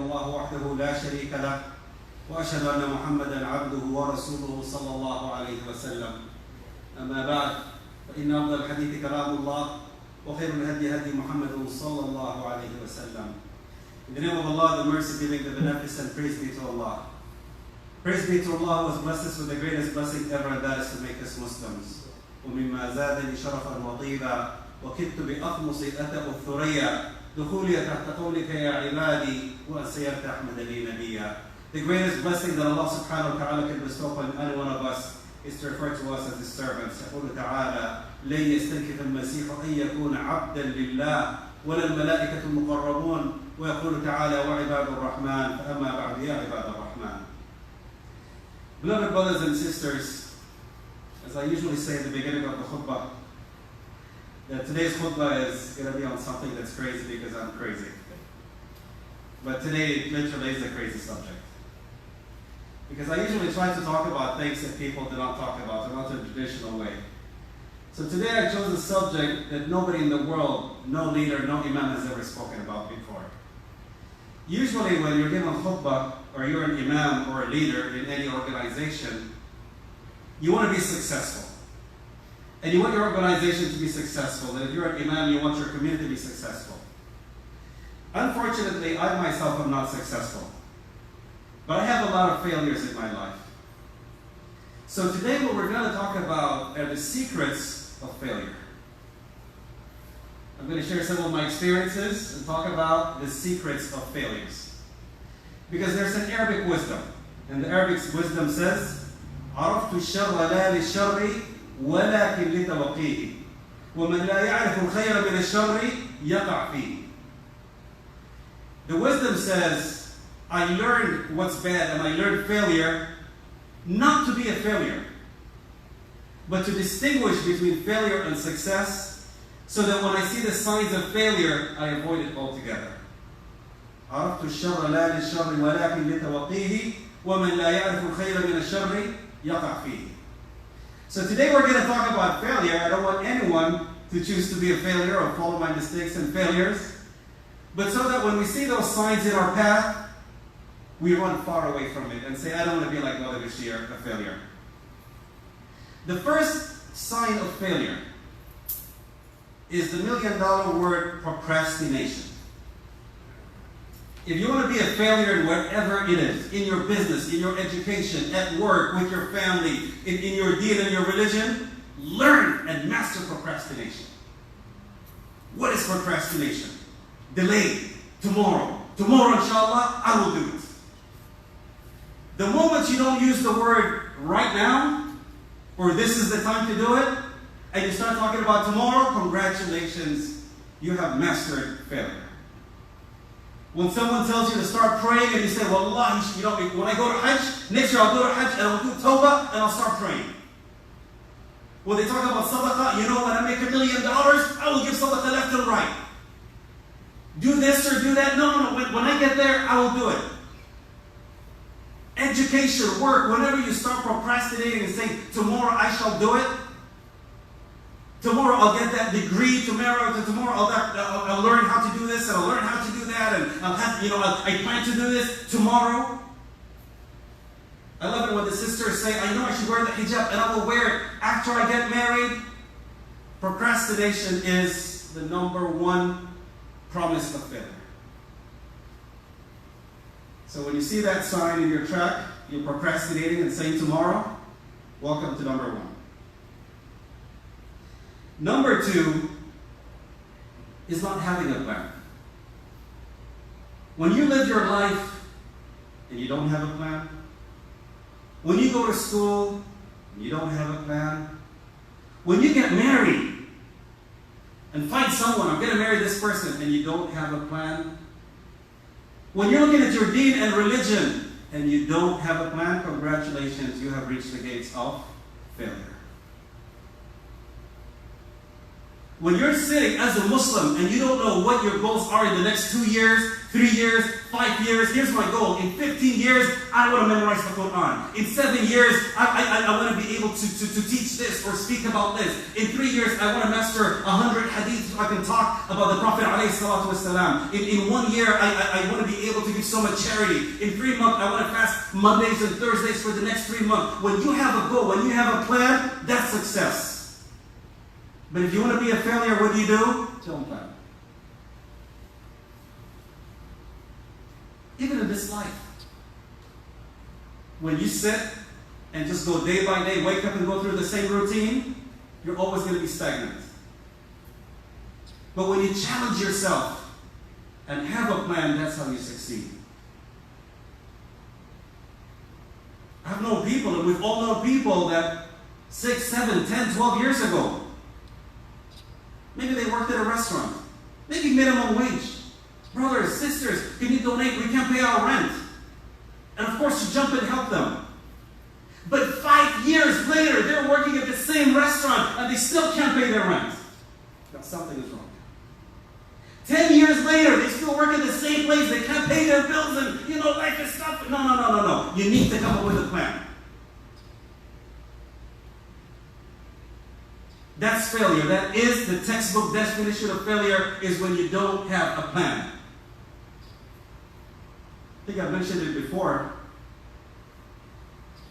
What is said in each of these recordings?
الله وحده لا شريك له وأشهد أن محمدا عبده ورسوله صلى الله عليه وسلم. أما بعد فإن أفضل الحديث كلام الله وخير الهدي هدي محمد صلى الله عليه وسلم. In the name of Allah, the mercy-giving, the beneficent, praise be to Allah. Praise be to Allah who has blessed us with the greatest blessing ever, and that is to make us Muslims. ومما زادني شرفا وطيبا وكدت بأخمص أتأ الثريا دخولي تحت قولك يا عبادي وأن سيرت أحمد لي نبيا. The greatest blessing that Allah subhanahu wa ta'ala can bestow upon any one of us is to refer to us as His servants. يقول تعالى لن يستنكف المسيح أن يكون عبدا لله ولا الملائكة المقربون ويقول تعالى وعباد الرحمن فأما بعد يا عباد الرحمن. Beloved brothers and sisters, as I usually say at the beginning of the khutbah, that today's khutbah is going to be on something that's crazy because I'm crazy. But today literally is a crazy subject. Because I usually try to talk about things that people do not talk about, or not in a traditional way. So today I chose a subject that nobody in the world, no leader, no imam has ever spoken about before. Usually when you're given khutbah, or you're an imam or a leader in any organization, you want to be successful. And you want your organization to be successful. And if you're an imam, you want your community to be successful. Unfortunately, I myself am not successful. But I have a lot of failures in my life. So today what we're going to talk about are the secrets of failure. I'm going to share some of my experiences and talk about the secrets of failures. Because there's an Arabic wisdom. And the Arabic wisdom says, عرفت الشر لا للشر ولكن لتوقيه ومن لا يعرف الخير من الشر يقع فيه. The wisdom says, I learned what's bad and I learned failure not to be a failure, but to distinguish between failure and success, so that when I see the signs of failure, I avoid it altogether. عرفت الشر لا للشر ولكن لتوقيه ومن لا يعرف الخير من الشر يقع فيه. So today we're going to talk about failure. I don't want anyone to choose to be a failure or follow my mistakes and failures, but so that when we see those signs in our path, we run far away from it and say, I don't want to be like Brother Bashir, a failure. The first sign of failure is the $1 million word procrastination. If you want to be a failure in whatever it is, in your business, in your education, at work, with your family, in your deen and your religion, learn and master procrastination. What is procrastination? Delay. Tomorrow. Tomorrow, inshallah, I will do it. The moment you don't use the word right now, or this is the time to do it, and you start talking about tomorrow, congratulations, you have mastered failure. When someone tells you to start praying and you say, Wallahi, you know, when I go to Hajj, next year I'll go to Hajj and I'll do Tawbah and I'll start praying. When they talk about sadaqah, you know, when I make $1 million, I will give sadaqah left and right. Do this or do that. No. When I get there, I will do it. Education, work, whenever you start procrastinating and saying, tomorrow I shall do it, tomorrow I'll get that degree, tomorrow I'll learn how to do this, and I'll learn how to do that, and I plan to do this tomorrow. I love it when the sisters say, I know I should wear the hijab, and I will wear it after I get married. Procrastination is the number one promise of failure. So when you see that sign in your track, you're procrastinating and saying tomorrow, welcome to number one. Number two is not having a plan. When you live your life and you don't have a plan, when you go to school and you don't have a plan, when you get married and find someone, I'm going to marry this person, and you don't have a plan, when you're looking at your deen and religion and you don't have a plan, congratulations, you have reached the gates of failure. When you're sitting as a Muslim and you don't know what your goals are in the next 2 years, 3 years, 5 years, here's my goal. In 15 years, I want to memorize the Quran. In 7 years, I want to be able to teach this or speak about this. In 3 years, I want to master 100 hadiths so I can talk about the Prophet ﷺ. In 1 year, I want to be able to give so much charity. In 3 months, I want to fast Mondays and Thursdays for the next 3 months. When you have a goal, when you have a plan, that's success. But if you want to be a failure, what do? Don't plan. Even in this life, when you sit and just go day by day, wake up and go through the same routine, you're always going to be stagnant. But when you challenge yourself and have a plan, that's how you succeed. I've known people, and we've all known people that 6, 7, 10, 12 years ago, maybe they worked at a restaurant, maybe minimum wage. Brothers, sisters, can you donate? We can't pay our rent. And of course, you jump and help them. But 5 years later, they're working at the same restaurant and they still can't pay their rent. Now, something is wrong. 10 years later, they still work at the same place. They can't pay their bills and, life is tough. No. You need to come up with a plan. That's failure. That is the textbook definition of failure, is when you don't have a plan. I think I mentioned it before.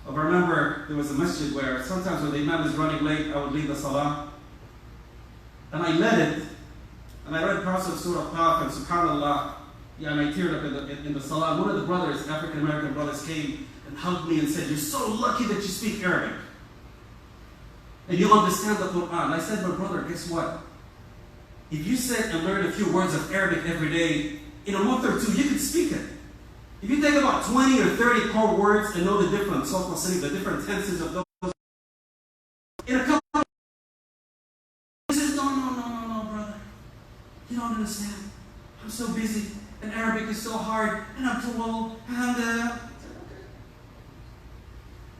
I remember there was a masjid where sometimes when the imam is running late, I would lead the salah. And I led it. And I read parts of Surah Qaf and SubhanAllah. And I teared up in the salah. One of the brothers, African American brothers, came and hugged me and said, "You're so lucky that you speak Arabic. And you understand the Quran." I said, "My brother, guess what? If you sit and learn a few words of Arabic every day, in a month or two, you can speak it. If you take about 20 or 30 core words and know the different the different tenses of those, in a couple of he says, no, brother. You don't understand. I'm so busy, and Arabic is so hard, and I'm too old,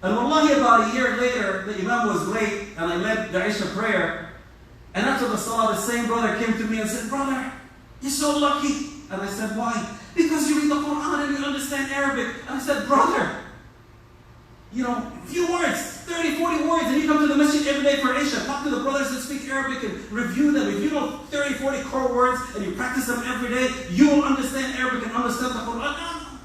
and wallahi, about a year later, the imam was late, and I led the Isha prayer. And after the salah, the same brother came to me and said, "Brother, you're so lucky." And I said, "Why?" "Because you read the Quran and you understand Arabic." And I said, "Brother, few words, 30, 40 words, and you come to the masjid every day for Isha, talk to the brothers that speak Arabic and review them. If you know 30, 40 core words and you practice them every day, you will understand Arabic and understand the Quran." No.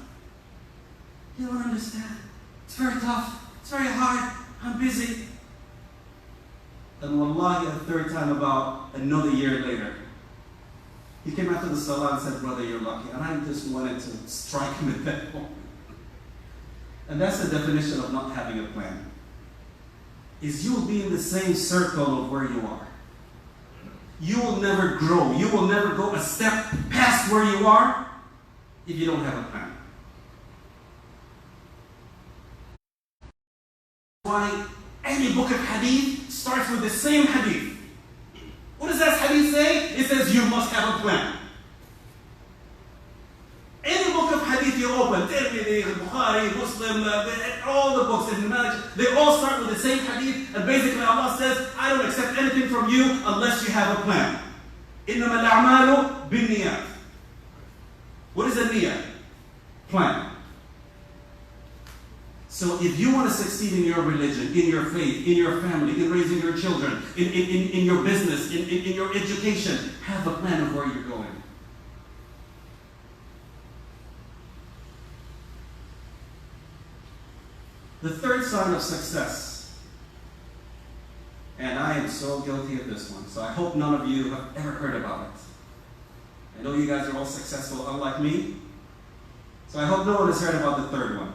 You don't understand. It's very tough. It's very hard. I'm busy. And wallahi, a third time, about another year later, he came after the salah and said, "Brother, you're lucky." And I just wanted to strike him at that moment. And that's the definition of not having a plan. Is you will be in the same circle of where you are. You will never grow. You will never go a step past where you are if you don't have a plan. Why any book of hadith starts with the same hadith. What does that hadith say? It says you must have a plan. Any book of hadith you open, Tirmidhi, Bukhari, Muslim, all the books, Ibn Majah, they all start with the same hadith, and basically Allah says, "I don't accept anything from you unless you have a plan." إِنَّمَا الْأَعْمَالُ بِالنِّيَّاتِ. What is a niyyah? Plan. So if you want to succeed in your religion, in your faith, in your family, in raising your children, in your business, in your education, have a plan of where you're going. The third sign of success, and I am so guilty of this one, so I hope none of you have ever heard about it. I know you guys are all successful, unlike me, so I hope no one has heard about the third one.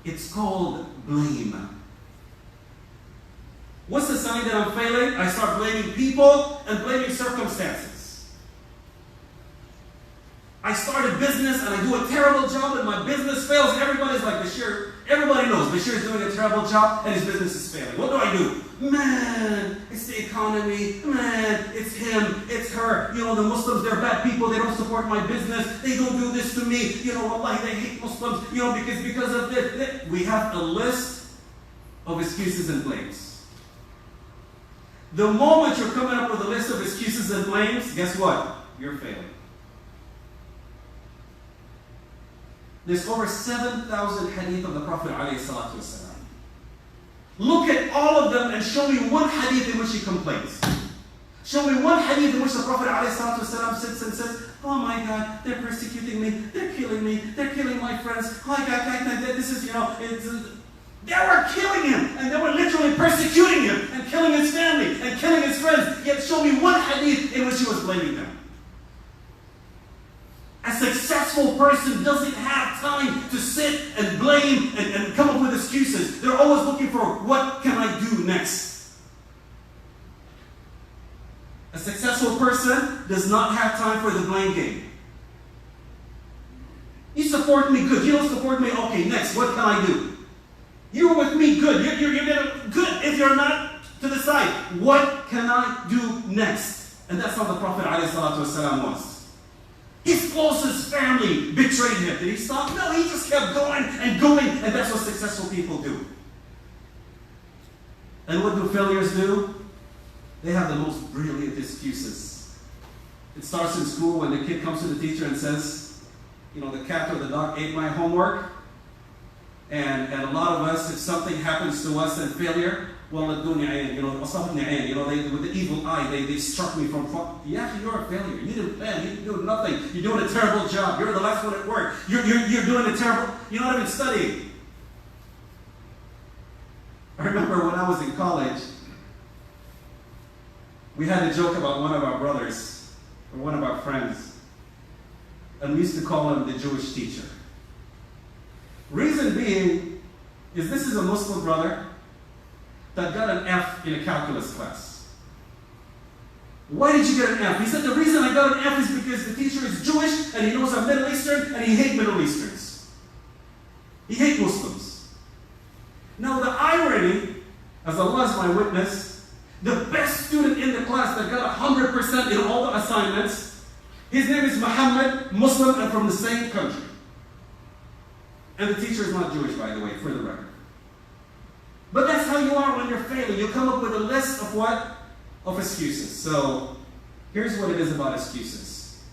It's called blame. What's the sign that I'm failing? I start blaming people and blaming circumstances. I start a business and I do a terrible job and my business fails. Everybody's like, "Bashir," everybody knows Bashir is doing a terrible job and his business is failing. What do? Man, it's the economy. Man, it's him, it's her. The Muslims, they're bad people. They don't support my business. They don't do this to me. Wallahi, they hate Muslims, because of this. We have a list of excuses and blames. The moment you're coming up with a list of excuses and blames, guess what? You're failing. There's over 7,000 hadith of the Prophet ﷺ. Look at all of them and show me one hadith in which he complains. Show me one hadith in which the Prophet ﷺ sits and says, oh my God, they're persecuting me, they're killing my friends. Oh my God, this is, they were killing him, and they were literally persecuting him, and killing his family, and killing his friends. Yet show me one hadith in which he was blaming them. A successful person doesn't have time to sit and blame and come up with excuses. They're always looking for, what can I do next? A successful person does not have time for the blame game. You support me, good. You don't support me, okay, next, what can I do? You're with me, good. You're good. If you're not, to the side. What can I do next? And that's how the Prophet ﷺ was. His closest family betrayed him. Did he stop? No, he just kept going, and that's what successful people do. And what do failures do? They have the most brilliant excuses. It starts in school when the kid comes to the teacher and says, the cat or the dog ate my homework. And a lot of us, if something happens to us in failure, well, with the evil eye, they struck me from far. Yeah, you're a failure. You didn't plan. You didn't do nothing. You're doing a terrible job. You're the last one at work. You're doing a terrible. You're not even studying. I remember when I was in college, we had a joke about one of our brothers or one of our friends, and we used to call him the Jewish teacher. Reason being is this is a Muslim brother that got an F in a calculus class. Why did you get an F? He said, the reason I got an F is because the teacher is Jewish and he knows I'm Middle Eastern and he hates Middle Easterns. He hates Muslims. Now the irony, as Allah is my witness, the best student in the class that got 100% in all the assignments, his name is Muhammad, Muslim and from the same country. And the teacher is not Jewish, by the way, for the record. But that's how you are when you're failing. You come up with a list of what? Of excuses. So, here's what it is about excuses.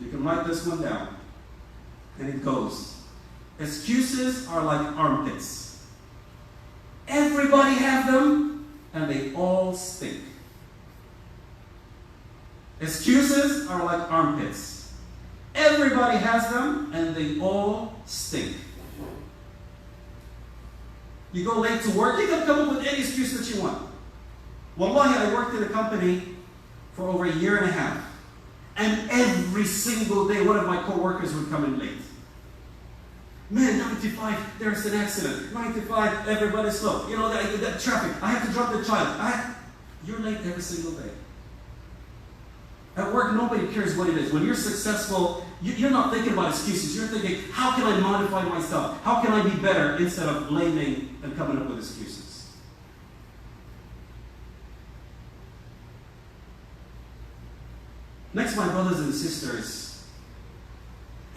You can write this one down. And it goes, excuses are like armpits. Everybody have them, and they all stink. Excuses are like armpits. Everybody has them, and they all stink. You go late to work, you can come up with any excuse that you want. Wallahi, I worked in a company for over 1.5 years, and every single day one of my co-workers would come in late. Man, 95, there's an accident. 95, everybody's slow. That traffic, I have to drop the child. You're late every single day. At work, nobody cares what it is. When you're successful, you're not thinking about excuses. You're thinking, how can I modify myself? How can I be better? Instead of blaming and coming up with excuses. Next, my brothers and sisters,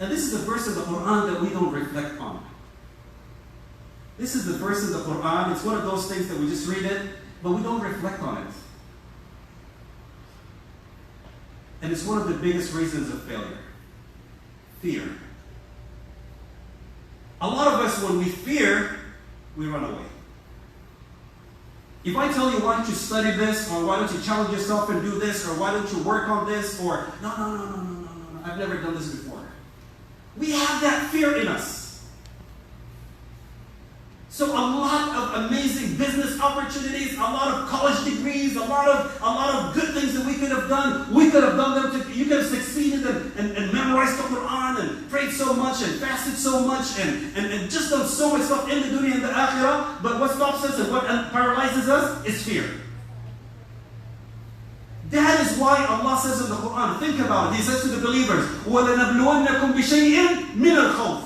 and this is the verse of the Quran that we don't reflect on. This is the verse of the Quran. It's one of those things that we just read it, but we don't reflect on it. And it's one of the biggest reasons of failure. Fear. A lot of us, when we fear, we run away. If I tell you, why don't you study this, or why don't you challenge yourself and do this, or why don't you work on this, or no, I've never done this before. We have that fear in us. So a lot of amazing business opportunities, a lot of college degrees, a lot of good things that we could have done. We could have done them. You could have succeeded and memorized the Quran and prayed so much and fasted so much and just done so much stuff in the dunya and the akhirah. But what stops us and what paralyzes us is fear. That is why Allah says in the Quran, think about it. He says to the believers, وَلَنَبْلُوَنَّكُمْ بِشَيْءٍ مِّنَ الْخَوْفِ.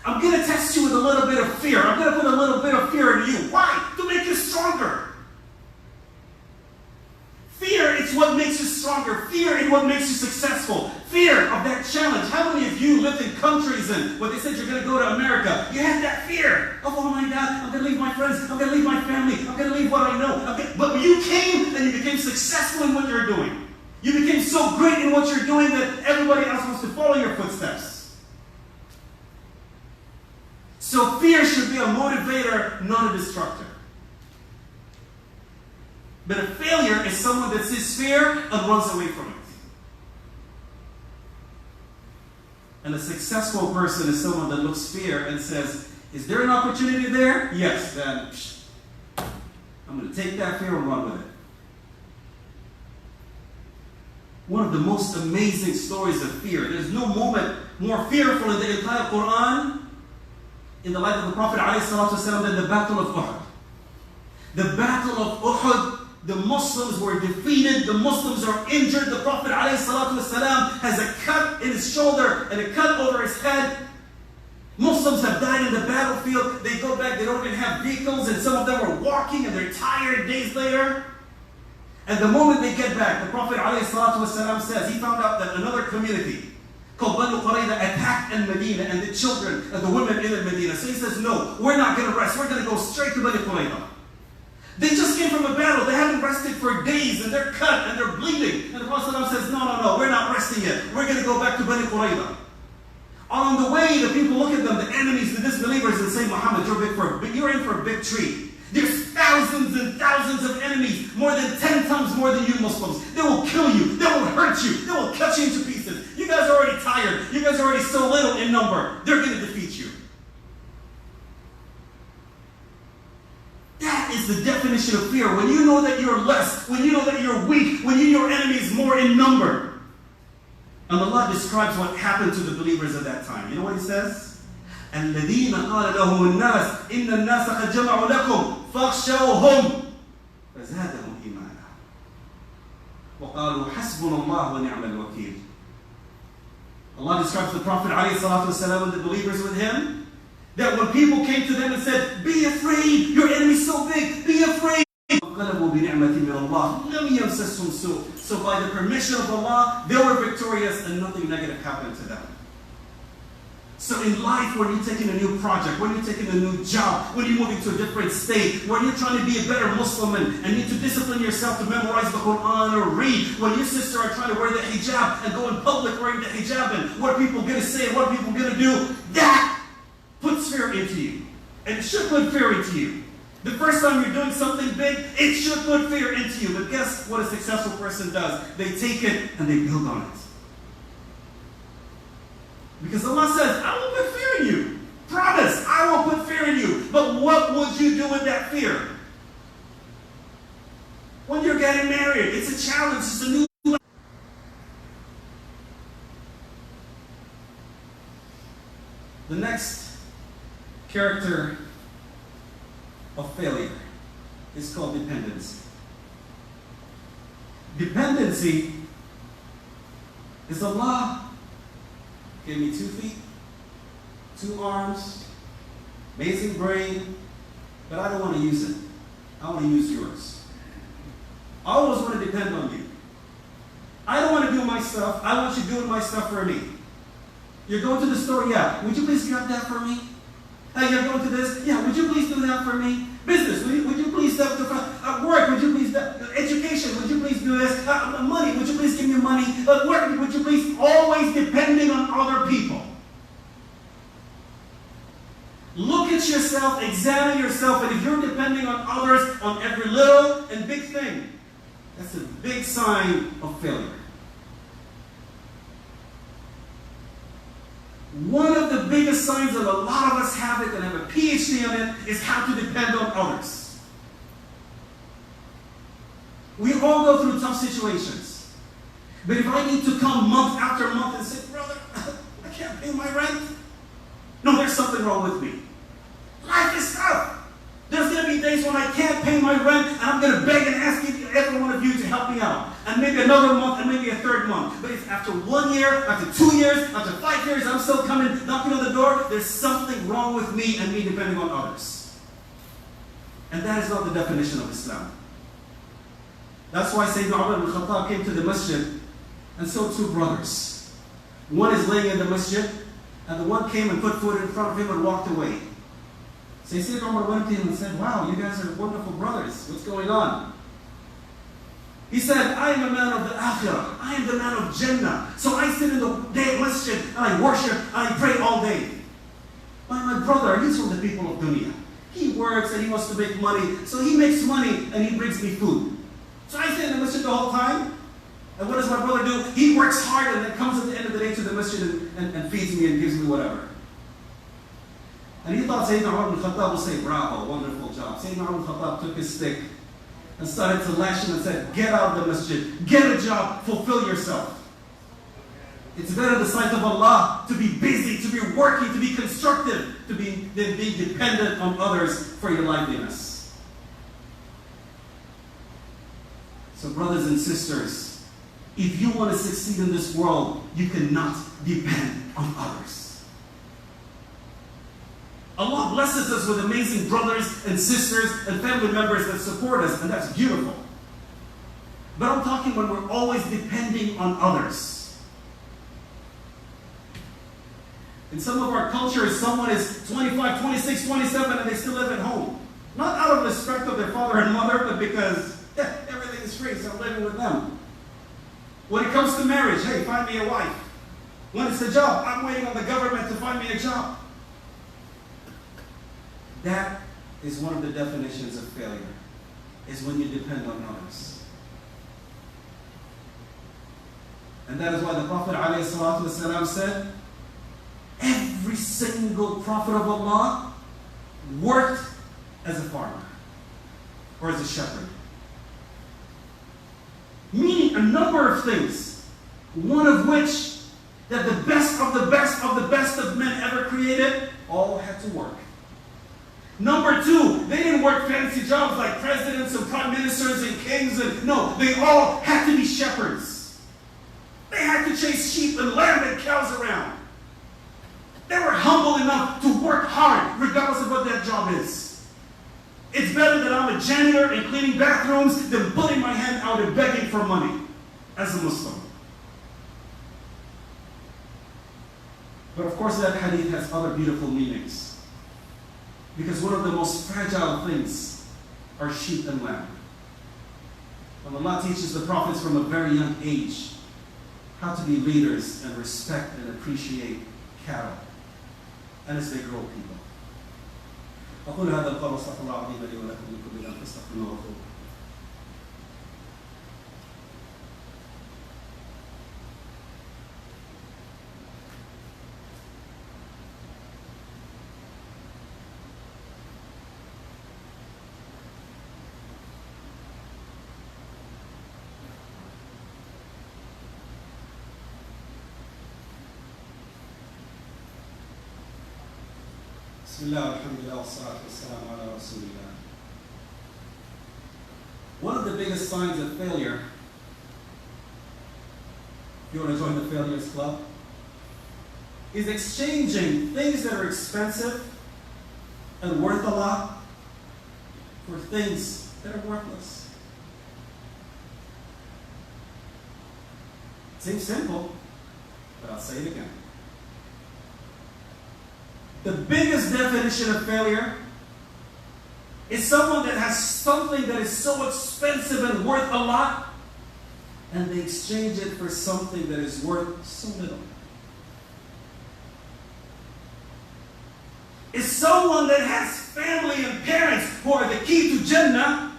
I'm going to test you with a little bit of fear. I'm going to put a little bit of fear in you. Why? To make you stronger. Fear is what makes you stronger. Fear is what makes you successful. Fear of that challenge. How many of you lived in countries and when they said you're going to go to America, you had that fear of, oh my God, I'm going to leave my friends, I'm going to leave my family, I'm going to leave what I know. But you came and you became successful in what you're doing. You became so great in what you're doing that everybody else wants to follow your footsteps. So fear should be a motivator, not a destructor. But a failure is someone that sees fear and runs away from it. And a successful person is someone that looks fear and says, is there an opportunity there? Yes, then I'm going to take that fear and run with it. One of the most amazing stories of fear. There's no moment more fearful in the entire Quran, in the life of the Prophet ﷺ, than the Battle of Uhud. The Battle of Uhud, the Muslims were defeated, the Muslims are injured. The Prophet ﷺ has a cut in his shoulder and a cut over his head. Muslims have died in the battlefield. They go back, they don't even have vehicles, and some of them are walking and they're tired days later. And the moment they get back, the Prophet ﷺ says he found out that another community called Banu Qurayza attacked Al-Medina and the children and the women in Al-Medina. So he says, no, we're not going to rest. We're going to go straight to Banu Qurayza. They just came from a battle. They haven't rested for days and they're cut and they're bleeding. And the Prophet says, no, we're not resting yet. We're going to go back to Banu Qurayza. On the way, the people look at them, the enemies, the disbelievers, and say, Muhammad, you're in for a big treat. There's thousands and thousands of enemies, more than 10 times more than you Muslims. They will kill you. They will hurt you. They will cut you into pieces. You guys are already tired. You guys are already so little in number. They're going to defeat you. That is the definition of fear. When you know that you're less, when you know that you're weak, when you know your enemy is more in number. And Allah describes what happened to the believers at that time. You know what He says? الذين قال لهم الناس إن الناس قد جمعوا لكم فاخشوهم فزادهم إيمانا وقالوا حسبنا الله ونعم الوكيل. Allah describes the Prophet ﷺ and the believers with him, that when people came to them and said, be afraid, your enemy's so big, be afraid. So by the permission of Allah, they were victorious and nothing negative happened to them. So in life, when you're taking a new project, when you're taking a new job, when you're moving to a different state, when you're trying to be a better Muslim and need to discipline yourself to memorize the Quran or read, when your sister are trying to wear the hijab and go in public wearing the hijab and what are people going to say and what are people going to do, that puts fear into you. And it should put fear into you. The first time you're doing something big, it should put fear into you. But guess what a successful person does? They take it and they build on it. Because Allah says, I will put fear in you. Promise, I will put fear in you. But what would you do with that fear? When you're getting married, it's a challenge, it's a new life. The next character of failure is called dependency. Dependency is Allah gave me 2 feet, 2 arms, amazing brain, but I don't want to use it. I want to use yours. I always want to depend on you. I don't want to do my stuff. I want you doing my stuff for me. You're going to the store? Yeah. Would you please grab that for me? You're going to this? Yeah. Would you please do that for me? Business, would you please step to the front? Work, would you please? Education, would you please do this? Money, would you please give me money? Work, would you please? Always depending on other people. Look at yourself, examine yourself, and if you're depending on others on every little and big thing, that's a big sign of failure. One of the biggest signs that a lot of us have it and have a PhD on it is how to depend on others. We all go through tough situations. But if I need to come month after month and say, brother, I can't pay my rent. No, there's something wrong with me. Life is tough. There's going to be days when I can't pay my rent and I'm going to beg and ask every one of you to help me out. And maybe another month and maybe a third month. But if after 1 year, after 2 years, after 5 years, I'm still coming, knocking on the door, there's something wrong with me and me depending on others. And that is not the definition of Islam. That's why Sayyidina Umar ibn Khattab came to the masjid and saw 2 brothers. One is laying in the masjid and the one came and put food in front of him and walked away. So Sayyidina Umar went to him and said, wow, you guys are wonderful brothers. What's going on? He said, I am a man of the akhirah. I am the man of Jannah. So I sit in the day masjid and I worship and I pray all day. My brother, he's from the people of dunya. He works and he wants to make money, so he makes money and he brings me food. So I stay in the masjid the whole time. And what does my brother do? He works hard and then comes at the end of the day to the masjid and feeds me and gives me whatever. And he thought Sayyidina Umar ibn Khattab would say, bravo, wonderful job. Sayyidina Umar ibn Khattab took his stick and started to lash him and said, get out of the masjid, get a job, fulfill yourself. It's better in the sight of Allah to be busy, to be working, to be constructive, than being dependent on others for your liveliness. So brothers and sisters, if you want to succeed in this world, you cannot depend on others. Allah blesses us with amazing brothers and sisters and family members that support us, and that's beautiful. But I'm talking when we're always depending on others. In some of our cultures, someone is 25, 26, 27, and they still live at home. Not out of respect of their father and mother, but because everything is free, so I'm living with them. When it comes to marriage, hey, find me a wife. When it's a job, I'm waiting on the government to find me a job. That is one of the definitions of failure, is when you depend on others. And that is why the Prophet ﷺ said, every single prophet of Allah worked as a farmer or as a shepherd. Meaning a number of things, one of which that the best of the best of the best of men ever created all had to work. Number two, they didn't work fancy jobs like presidents and prime ministers and kings. No, they all had to be shepherds. They had to chase sheep and lamb and cows around. They were humble enough to work hard regardless of what that job is. It's better that I'm a janitor and cleaning bathrooms than putting my hand out and begging for money as a Muslim. But of course that hadith has other beautiful meanings. Because one of the most fragile things are sheep and lamb. When Allah teaches the prophets from a very young age how to be leaders and respect and appreciate cattle, and as they grow people. أقول هذا القول واستغفر الله العظيم لي ولكم من كل ذنب فاستغفروه وتوبوا. One of the biggest signs of failure, if you want to join the Failures Club, is exchanging things that are expensive and worth a lot for things that are worthless. It seems simple, but I'll say it again. The biggest definition of failure is someone that has something that is so expensive and worth a lot, and they exchange it for something that is worth so little. It's someone that has family and parents who are the key to Jannah,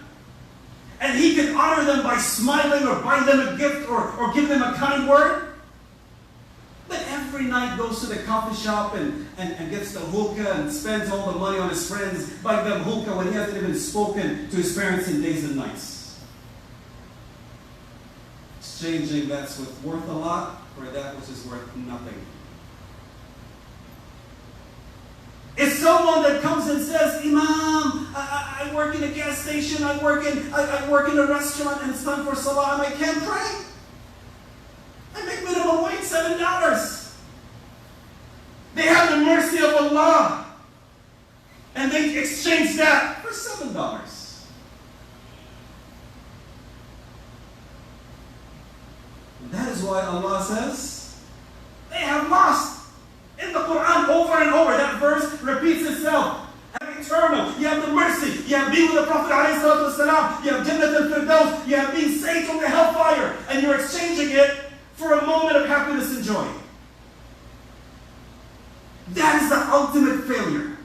and he can honor them by smiling or buy them a gift or give them a kind word. But every night goes to the coffee shop and gets the hookah and spends all the money on his friends, buying them hookah when he hasn't even spoken to his parents in days and nights. Exchanging that's worth a lot for that which is worth nothing. It's someone that comes and says, Imam, I work in a gas station, I work in a restaurant, and it's time for Salah and I can't pray. I make minimum wage $7. They have the mercy of Allah. And they exchange that for $7. And that is why Allah says, they have lost. In the Quran, over and over, that verse repeats itself. Eternal. You have the mercy. You have being with the Prophet ﷺ. You have Jannat al-Firdaus. You have being saved from the hellfire. And you're exchanging it for a moment of happiness and joy. That is the ultimate failure.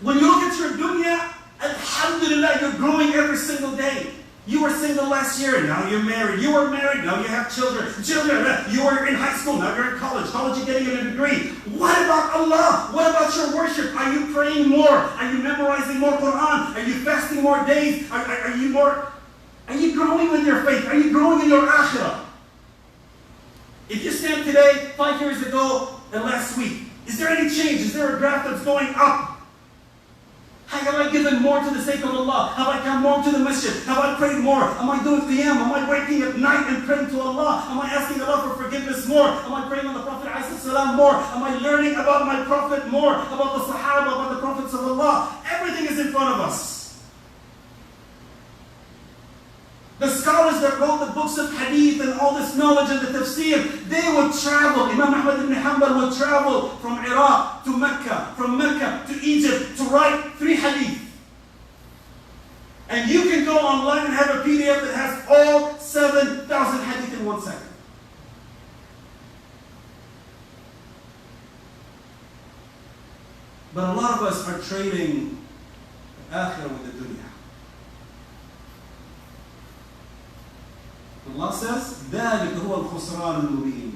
When you look at your dunya, alhamdulillah, you're growing every single day. You were single last year, now you're married. You were married, now you have children. You were in high school, now you're in college. College, you're getting a degree. What about Allah? What about your worship? Are you praying more? Are you memorizing more Quran? Are you fasting more days? Are you growing with your faith? Are you growing in your akhirah? If you stand today, 5 years ago, and last week, is there any change? Is there a graph that's going up? Have I given more to the sake of Allah? Have I come more to the masjid? Have I prayed more? Am I doing qiyam? Am I waking at night and praying to Allah? Am I asking Allah for forgiveness more? Am I praying on the Prophet ﷺ more? Am I learning about my Prophet more? About the Sahaba, about the Prophets of Allah? Everything is in front of us. The scholars that wrote the books of hadith and all this knowledge and the tafsir, they would travel. Imam Ahmad ibn Hanbal would travel from Iraq to Mecca, from Mecca to Egypt to write 3 hadith. And you can go online and have a PDF that has all 7,000 hadith in 1 second. But a lot of us are trading the akhirah with the dunya. Allah says, ذَلِكَ هُوَ الْخُسْرَانُ الْمُبِينُ.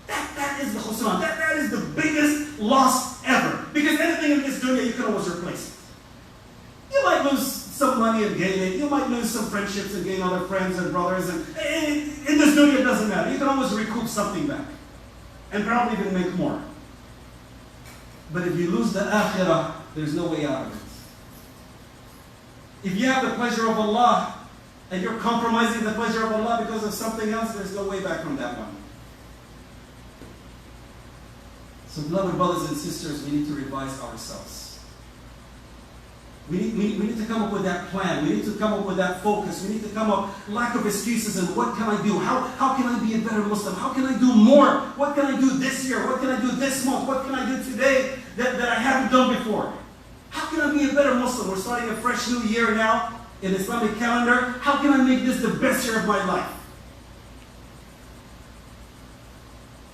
That is the khusran. That is the biggest loss ever. Because anything in this dunya, you can always replace it. You might lose some money and gain it. You might lose some friendships and gain other friends and brothers. And in this dunya, it doesn't matter. You can always recoup something back. And probably even make more. But if you lose the akhirah, there's no way out of it. If you have the pleasure of Allah, and you're compromising the pleasure of Allah because of something else, there's no way back from that one. So beloved brothers and sisters, we need to revise ourselves. We need to come up with that plan. We need to come up with that focus. We need to come up, lack of excuses, and what can I do? How can I be a better Muslim? How can I do more? What can I do this year? What can I do this month? What can I do today that I haven't done before? How can I be a better Muslim? We're starting a fresh new year now in Islamic calendar. How can I make this the best year of my life?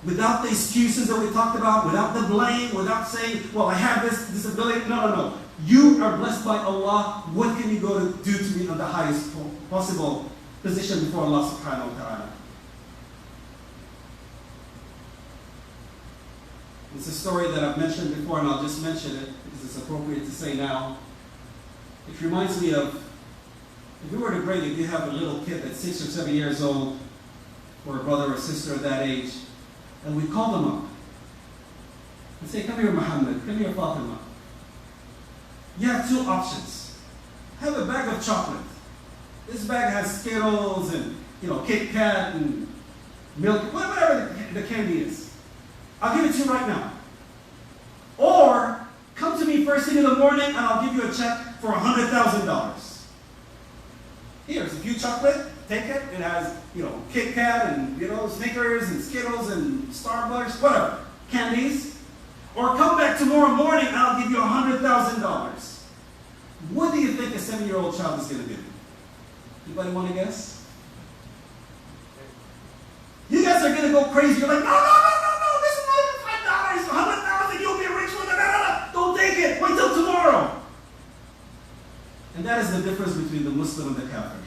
Without the excuses that we talked about, without the blame, without saying, well, I have this disability. No. You are blessed by Allah. What can you go to do to be on the highest possible position before Allah subhanahu wa ta'ala? It's a story that I've mentioned before, and I'll just mention it because it's appropriate to say now. It reminds me of, if you were to bring, if you have a little kid that's 6 or 7 years old, or a brother or sister at that age, and we call them up and say, come here, Muhammad, come here, Fatima. You have 2 options. Have a bag of chocolate. This bag has Skittles and, Kit Kat and milk, whatever the candy is. I'll give it to you right now. Or, come to me first thing in the morning and I'll give you a check for $100,000. Here's a few chocolate, take it. It has, Kit Kat and, Snickers and Skittles and Starbucks, whatever, candies. Or come back tomorrow morning and I'll give you $100,000. What do you think a 7-year-old child is going to do? Anybody want to guess? You guys are going to go crazy. You're like, no, this is not even $5, $100,000, you'll be rich with it. No. Don't take it. Wait till tomorrow. And that is the difference between the Muslim and the Kafir.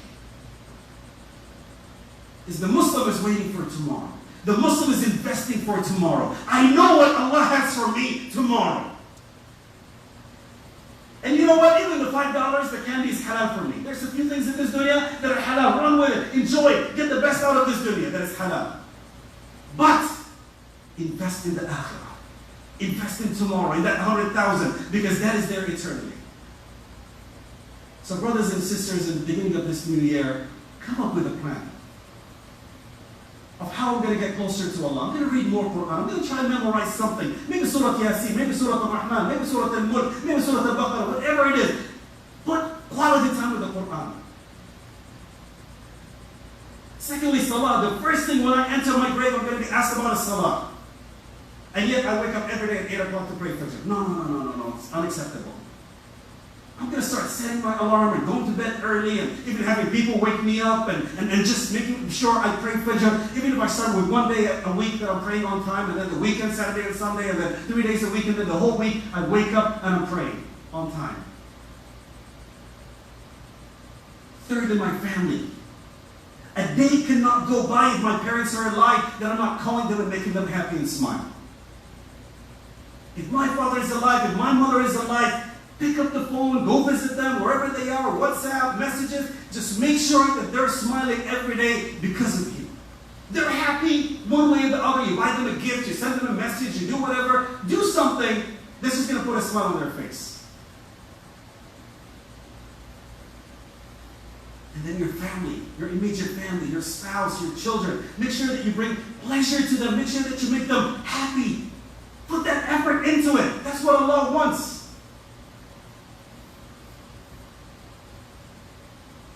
Is the Muslim is waiting for tomorrow. The Muslim is investing for tomorrow. I know what Allah has for me tomorrow. And you know what? Even the $5, the candy is halal for me. There's a few things in this dunya that are halal. Run with it. Enjoy it. Get the best out of this dunya that is halal. But invest in the akhirah. Invest in tomorrow, in that 100,000, because that is their eternity. So brothers and sisters, in the beginning of this new year, come up with a plan of how we're going to get closer to Allah. I'm going to read more Quran. I'm going to try and memorize something. Maybe Surah Yasin, maybe Surah Al-Rahman, maybe Surah Al-Mulk, maybe Surah Al-Baqarah, whatever it is. Put quality time with the Quran. Secondly, Salah. The first thing when I enter my grave, I'm going to be asked about a Salah. And yet I wake up every day at 8 o'clock to pray Fajr. No. It's unacceptable. I'm going to start setting my alarm and going to bed early and even having people wake me up and just making sure I pray Fajr. Even if I start with one day a week that I'm praying on time, and then the weekend, Saturday and Sunday, and then 3 days a week, and then the whole week I wake up and I'm praying on time. Third, in my family. A day cannot go by if my parents are alive that I'm not calling them and making them happy and smile. If my father is alive, if my mother is alive, pick up the phone, go visit them wherever they are, WhatsApp, messages. Just make sure that they're smiling every day because of you. They're happy one way or the other. You buy them a gift, you send them a message, you do whatever. Do something. This is going to put a smile on their face. And then your family, your immediate family, your spouse, your children. Make sure that you bring pleasure to them. Make sure that you make them happy. Put that effort into it. That's what Allah wants.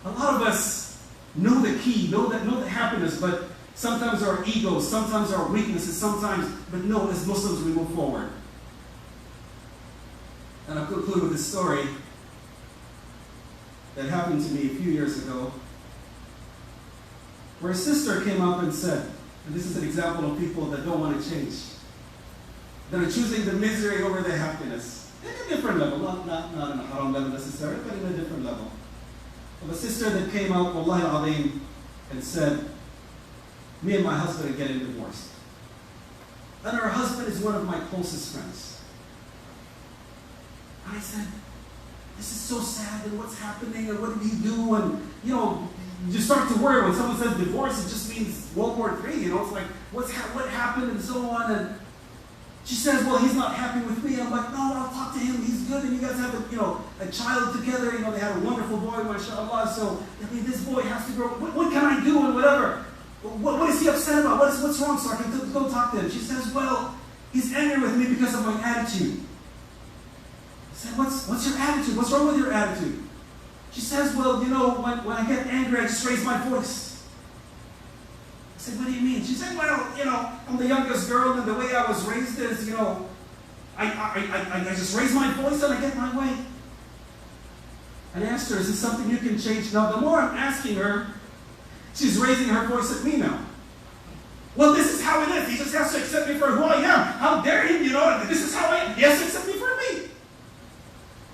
A lot of us know the key, know the happiness, but sometimes our egos, sometimes our weaknesses, but no, as Muslims we move forward. And I'll conclude with this story that happened to me a few years ago, where a sister came up and said, and this is an example of people that don't want to change, that are choosing the misery over the happiness, at a different level, not in a haram level necessarily, but in a different level. Of a sister that came out, wallahi al-azim, and said, me and my husband are getting divorced. And her husband is one of my closest friends. And I said, this is so sad, and what's happening, and what did he do? And, you start to worry when someone says divorce, it just means World War III, it's like, what happened, and so on. And she says, well, he's not happy with me. I'm like, no, I'll talk to him, he's good, and you guys have a child together, they had a wonderful boy, mashallah, so, this boy has to grow, what can I do, and whatever. What is he upset about? What's wrong, so I can go talk to him. She says, well, he's angry with me because of my attitude. I said, what's your attitude? What's wrong with your attitude? She says, well, when I get angry, I just raise my voice. I said, what do you mean? She said, well, I'm the youngest girl, and the way I was raised is, I just raise my voice and I get my way. And I asked her, is this something you can change? Now, the more I'm asking her, she's raising her voice at me now. Well, this is how it is. He just has to accept me for who I am. How dare him, this is how I am. He has to accept me for me.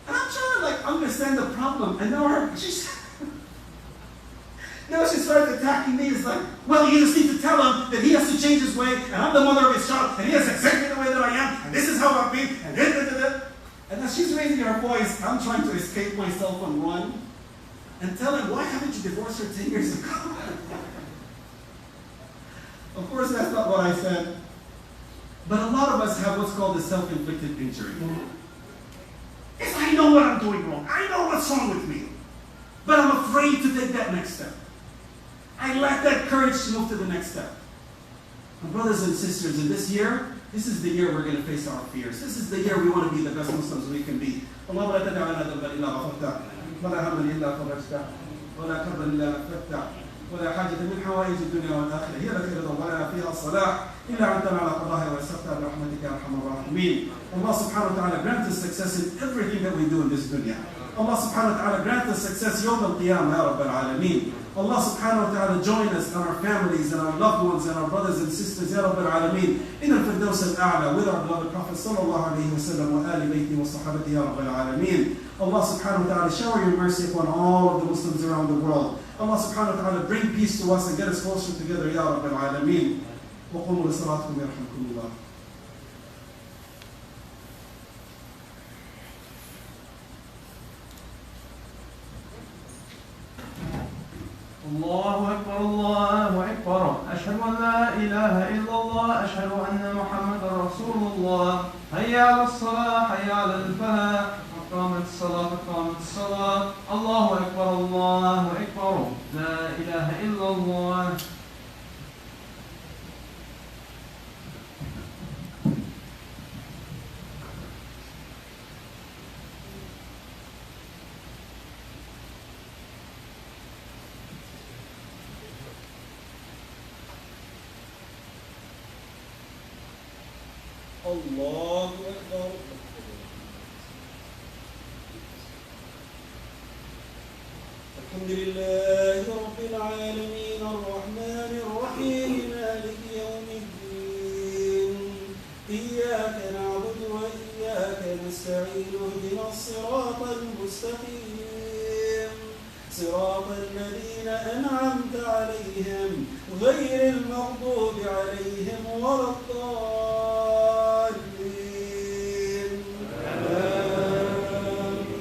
And I'm trying to understand the problem. And now she starts attacking me. It's like, well, you just need to tell him that he has to change his way, and I'm the mother of his child, and he has to accept me the way that I am, and this is how I've been, and da. And as she's raising her voice, I'm trying to escape myself and run, and tell him, why haven't you divorced her 10 years ago? Of course, that's not what I said. But a lot of us have what's called a self-inflicted injury. Yes, I know what I'm doing wrong. I know what's wrong with me. But I'm afraid to take that next step. I lack that courage to move to the next step. My brothers and sisters, in this year, this is the year we're going to face our fears. This is the year we want to be the best Muslims we can be. اللهم لا تدع لنا ذنبا الا غفرته ولا هما الا فرجته ولا كربا الا نفذته ولا حاجة من حوائج الدنيا والآخرة هي لك رضا ولا فيها الصلاح إلا أنت على قضاها ويسرتها برحمتك يا أرحم الراحمين. Allah subhanahu wa ta'ala grant us success in everything that we do in this dunya. Allah subhanahu wa ta'ala grant us success yawm al-qiyamah ya Rabbal Alameen. Allah subhanahu wa ta'ala join us and our families and our loved ones and our brothers and sisters ya Rabbal Alameen in al-Firdaus al-A'la with our beloved Prophet sallallahu alayhi wa sallam wa ali bayti wa sahabati ya Rabbal Alameen. Allah subhanahu wa ta'ala shower your mercy upon all of the Muslims around the world. Allah subhanahu wa ta'ala bring peace to us and get us closer together ya Rabbal Alameen. وقوموا لصلاتكم يرحمكم الله. الله أكبر الله أكبر أشهد أن لا إله إلا الله أشهد أن محمدا رسول الله هيا على الصلاة هيا على الفلاح قامت الصلاة الله أكبر لا إله إلا الله. الله أكبر. الحمد لله رب العالمين الرحمن الرحيم مالك يوم الدين إياك نعبد وإياك نستعين اهدنا الصراط المستقيم صراط الذين أنعمت عليهم غير المغضوب عليهم ولا الضالين آمين.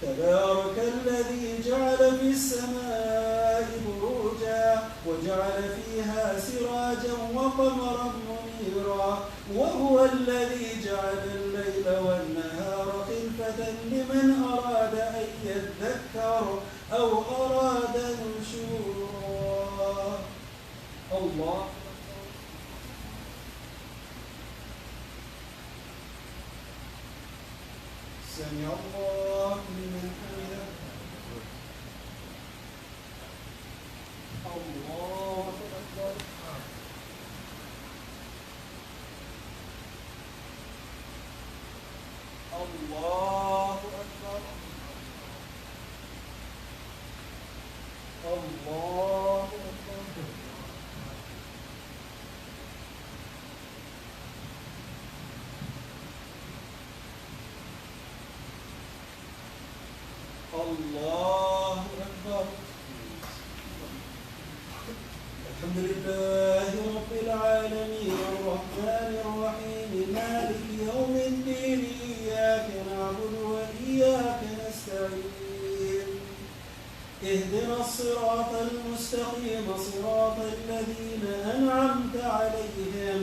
تبارك الذي جعل في السماء بروجا وجعل فيها سراجا وقمرا منيرا وهو الذي جعل الليل والنهار خلفة لمن أراد أن يذكر أو أراد نشورا. الله سمع الله لمن حمده. الله أكبر. الله أكبر. الله أكبر. الله أكبر. الحمد لله رب العالمين الرحمن الرحيم مالك يوم الدين إياك نعبد وإياك نستعين اهدنا الصراط المستقيم صراط الذين أنعمت عليهم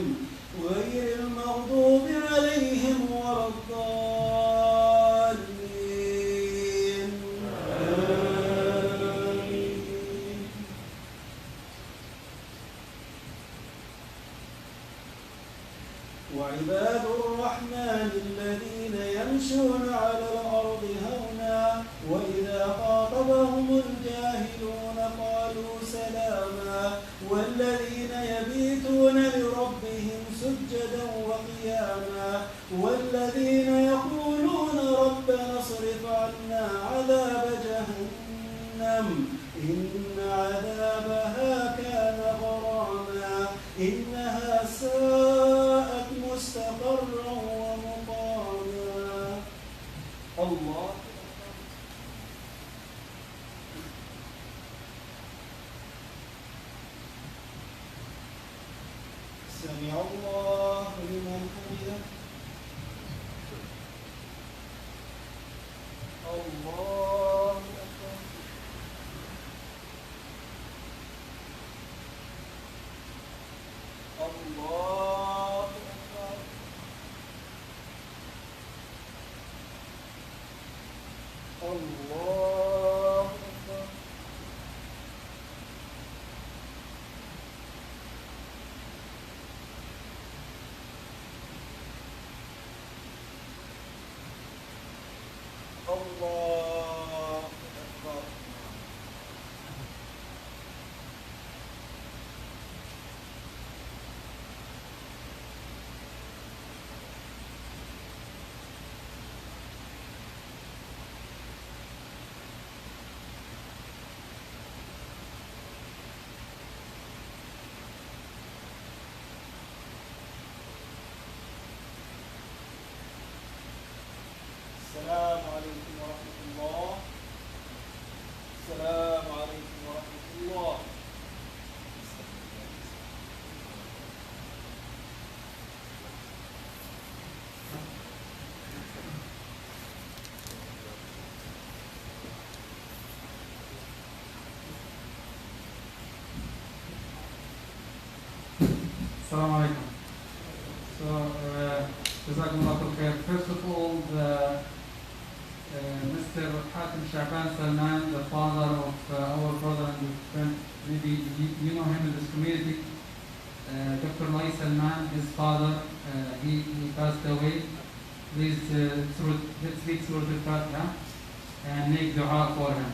غير المغضوب عليهم ولا الضالين آمين. وعباد الرحمن الذين يمشون على الأرض هونا وإذا خاطبهم الجاهلون قالوا سلاما والذين يبيتون لربهم سجدا وقياما والذين يقولون ربنا اصرف عنا عذاب جهنم إن عذابها كان غراما إنها ساءت مستقرا ومقاما. الله سمع الله لمن حمده. الله أكبر. الله أكبر. الله أكبر. الله أكبر. السلام عليكم ورحمة الله. السلام عليكم ورحمة الله. Assalamu alaikum. So, Jazakumullah khair. First of all, Mr. Hatim Shaban Salman, the father of our brother and friend, maybe you know him in this community. Dr. Lai Salman, his father, he passed away. Please let's read Surah Al-Fatiha and make dua for him.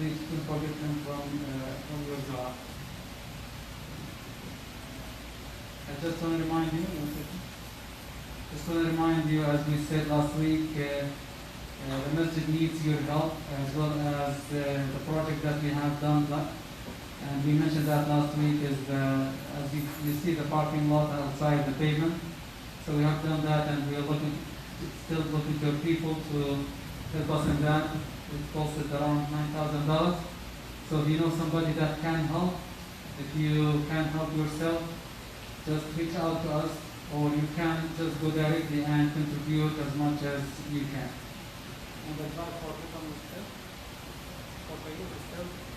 please don't forget them from your dua. I just want to remind you, as we said last week, the masjid needs your help as well as the project that we have done. And we mentioned that last week is as you see the parking lot outside the pavement. So we have done that, and we are still looking to people to help us in that. It costed around $9,000. So if you know somebody that can help, if you can't help yourself, just reach out to us, or you can just go directly and contribute as much as you can. And the for people still? For people still?